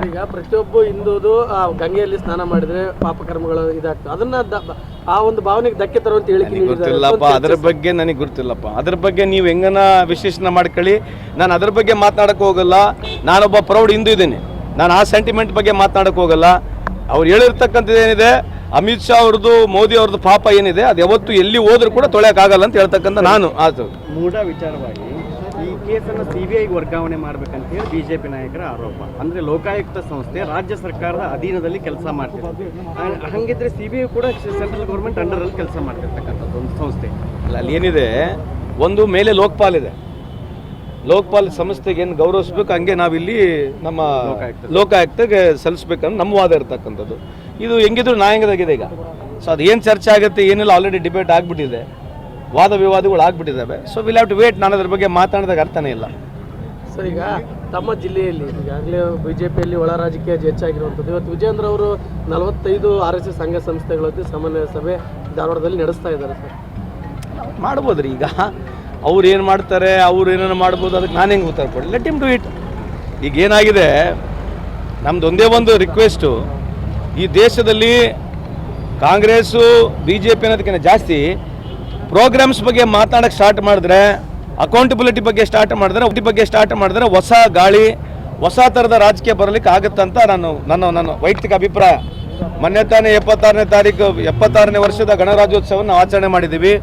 ಈಗ ಪ್ರತಿಯೊಬ್ಬ ಹಿಂದೂದು ಗಂಗೆಯಲ್ಲಿ ಸ್ನಾನ ಮಾಡಿದ್ರೆ ಪಾಪಕರ್ಮಗಳು ಇದಾಗ್ತದೆ, ಅದನ್ನ ಆ ಒಂದು ಭಾವನೆಗೆ ಧಕ್ಕೆ ತರುವಂತ ಹೇಳಿಕೆ ಗೊತ್ತಿಲ್ಲಪ್ಪ, ಅದ್ರ ಬಗ್ಗೆ ನನಗೆ ಗೊತ್ತಿಲ್ಲಪ್ಪ. ಅದ್ರ ಬಗ್ಗೆ ನೀವು ಹೆಂಗನ ವಿಶ್ಲೇಷಣೆ ಮಾಡ್ಕೊಳ್ಳಿ, ನಾನು ಅದ್ರ ಬಗ್ಗೆ ಮಾತನಾಡಕ್ಕೆ ಹೋಗಲ್ಲ. ನಾನೊಬ್ಬ ಪ್ರೌಢ ಹಿಂದೂ ಇದ್ದೀನಿ, ನಾನು ಆ ಸೆಂಟಿಮೆಂಟ್ ಬಗ್ಗೆ ಮಾತನಾಡಕ್ಕೆ ಹೋಗಲ್ಲ. ಅವ್ರು ಹೇಳಿರ್ತಕ್ಕಂಥದ್ದು ಏನಿದೆ, ಅಮಿತ್ ಶಾ ಅವ್ರದ್ದು ಮೋದಿ ಅವ್ರದ್ದು ಪಾಪ ಏನಿದೆ ಅದು ಯಾವತ್ತು ಎಲ್ಲಿ ಹೋದ್ರೂ ಕೂಡ ತೊಳೆಯೋಕ್ಕಾಗಲ್ಲ ಅಂತ ಹೇಳ್ತಕ್ಕಂಥ ನಾನು ಅದು ಮೂಢ ವಿಚಾರವಾಗಿ ಈ ಕೇಸನ್ನು CBIಗೆ ವರ್ಗಾವಣೆ ಮಾಡಬೇಕಂತ ಹೇಳಿ ಬಿಜೆಪಿ ನಾಯಕರ ಆರೋಪ. ಅಂದರೆ ಲೋಕಾಯುಕ್ತ ಸಂಸ್ಥೆ ರಾಜ್ಯ ಸರ್ಕಾರದ ಅಧೀನದಲ್ಲಿ ಕೆಲಸ ಮಾಡ್ತಿದೆ. ಹಾಗಿದ್ರೆ CBI ಕೂಡ ಸೆಂಟ್ರಲ್ ಗೌರ್ಮೆಂಟ್ ಅಂಡರಲ್ಲಿ ಕೆಲಸ ಮಾಡ್ತಿರ್ತಕ್ಕಂಥದ್ದು ಒಂದು ಸಂಸ್ಥೆ ಅಲ್ಲ. ಅಲ್ಲಿ ಏನಿದೆ, ಒಂದು ಮೇಲೆ ಲೋಕಪಾಲ್ ಇದೆ, ಲೋಕಪಾಲ್ ಸಂಸ್ಥೆಗೆ ಏನು ಗೌರವಿಸ್ಬೇಕು ಹಂಗೆ ನಾವಿಲ್ಲಿ ನಮ್ಮ ಲೋಕಾಯುಕ್ತಗೆ ಸಲ್ಲಿಸ್ಬೇಕಂತ ನಮ್ಮ ವಾದ ಇರ್ತಕ್ಕಂಥದ್ದು. ಇದು ಹೆಂಗಿದ್ರು ನ್ಯಾಯಾಂಗದಾಗಿದೆ ಈಗ. ಸೊ ಅದು ಏನು ಚರ್ಚೆ ಆಗುತ್ತೆ ಏನಿಲ್ಲ, ಆಲ್ರೆಡಿ ಡಿಬೇಟ್ ಆಗಿಬಿಟ್ಟಿದೆ, ವಾದ ವಿವಾದಗಳು ಆಗ್ಬಿಟ್ಟಿದ್ದಾವೆ. So will have to wait. ನಾನು ಅದ್ರ ಬಗ್ಗೆ ಮಾತಾಡಿದಾಗ ಅರ್ಥನೇ ಇಲ್ಲ. ಸರ್, ಈಗ ತಮ್ಮ ಜಿಲ್ಲೆಯಲ್ಲಿ ಈಗಾಗಲೇ ಬಿಜೆಪಿಯಲ್ಲಿ ಒಳ ರಾಜಕೀಯ ಹೆಚ್ಚಾಗಿರುವಂಥದ್ದು. ಇವತ್ತು ವಿಜೇಂದ್ರ ಅವರು 45 RSS ಸಂಘ ಸಂಸ್ಥೆಗಳದ್ದು ಸಾಮಾನ್ಯ ಸಭೆ ಧಾರವಾಡದಲ್ಲಿ ನಡೆಸ್ತಾ ಇದ್ದಾರೆ. ಸರ್, ಮಾಡ್ಬೋದ್ರಿ. ಈಗ ಅವ್ರು ಏನು ಮಾಡ್ತಾರೆ, ಅವ್ರು ಏನೇನು ಮಾಡ್ಬೋದು, ಅದಕ್ಕೆ ನಾನು ಹೆಂಗೆ ಉತ್ತರ ಕೊಡಲಿ? Let him do it. ಈಗ ಏನಾಗಿದೆ, ನಮ್ದು ಒಂದೇ ಒಂದು ರಿಕ್ವೆಸ್ಟು, ಈ ದೇಶದಲ್ಲಿ ಕಾಂಗ್ರೆಸ್ಸು BJP ಅನ್ನೋದಕ್ಕಿಂತ ಜಾಸ್ತಿ ಪ್ರೋಗ್ರಾಮ್ಸ್ ಬಗ್ಗೆ ಮಾತಾಡೋಕ್ಕೆ ಸ್ಟಾರ್ಟ್ ಮಾಡಿದ್ರೆ, ಅಕೌಂಟಬಿಲಿಟಿ ಬಗ್ಗೆ ಸ್ಟಾರ್ಟ್ ಮಾಡಿದ್ರೆ ಹೊಸ ಗಾಳಿ, ಹೊಸ ಥರದ ರಾಜಕೀಯ ಬರಲಿಕ್ಕೆ ಆಗುತ್ತಂತ ನನ್ನ ವೈಯಕ್ತಿಕ ಅಭಿಪ್ರಾಯ. ಮೊನ್ನೆ ತಾನೇ 76ನೇ ವರ್ಷದ ಗಣರಾಜ್ಯೋತ್ಸವವನ್ನು ಆಚರಣೆ ಮಾಡಿದ್ದೀವಿ.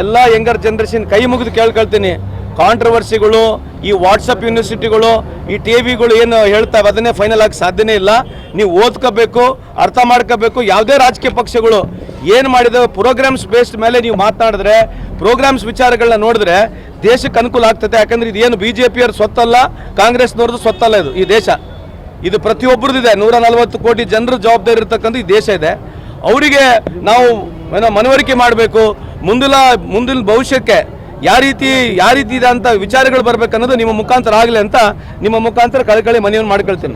ಎಲ್ಲ ಯಂಗರ್ ಜನ್ರೇಷನ್ ಕೈ ಮುಗಿದು ಕೇಳ್ಕೊಳ್ತೀನಿ, ಕಾಂಟ್ರವರ್ಸಿಗಳು, ಈ ವಾಟ್ಸಪ್ ಯೂನಿವರ್ಸಿಟಿಗಳು, ಈ TVಗಳು ಏನು ಹೇಳ್ತಾವೆ ಅದನ್ನೇ ಫೈನಲ್ ಆಗಿ ಸಾಧ್ಯನೇ ಇಲ್ಲ. ನೀವು ಓದ್ಕೋಬೇಕು, ಅರ್ಥ ಮಾಡ್ಕೋಬೇಕು. ಯಾವುದೇ ರಾಜಕೀಯ ಪಕ್ಷಗಳು ಏನು ಮಾಡಿದಾವೆ ಪ್ರೋಗ್ರಾಮ್ಸ್ ಬೇಸ್ಡ್ ಮೇಲೆ ನೀವು ಮಾತನಾಡಿದ್ರೆ, ಪ್ರೋಗ್ರಾಮ್ಸ್ ವಿಚಾರಗಳನ್ನ ನೋಡಿದ್ರೆ ದೇಶಕ್ಕೆ ಅನುಕೂಲ ಆಗ್ತದೆ. ಯಾಕಂದರೆ ಇದೇನು BJPಯವ್ರ ಸ್ವತ್ತಲ್ಲ, ಕಾಂಗ್ರೆಸ್ನವ್ರದ್ದು ಸ್ವತ್ತಲ್ಲ. ಇದು ಈ ದೇಶ, ಇದು ಪ್ರತಿಯೊಬ್ಬರದಿದೆ. 140 ಕೋಟಿ ಜನರ ಜವಾಬ್ದಾರಿ ಇರತಕ್ಕಂಥ ಈ ದೇಶ ಇದೆ. ಅವರಿಗೆ ನಾವು ಮನವರಿಕೆ ಮಾಡಬೇಕು. ಮುಂದಿನ ಭವಿಷ್ಯಕ್ಕೆ ಯಾವ ರೀತಿ ಇದೆ ಅಂತ ವಿಚಾರಗಳು ಬರಬೇಕನ್ನೋದು ನಿಮ್ಮ ಮುಖಾಂತರ ಆಗಲಿ ಅಂತ ನಿಮ್ಮ ಮುಖಾಂತರ ಕಳಕಳಿ ಮನವಿಯನ್ನು ಮಾಡ್ಕೊಳ್ತೀನಿ.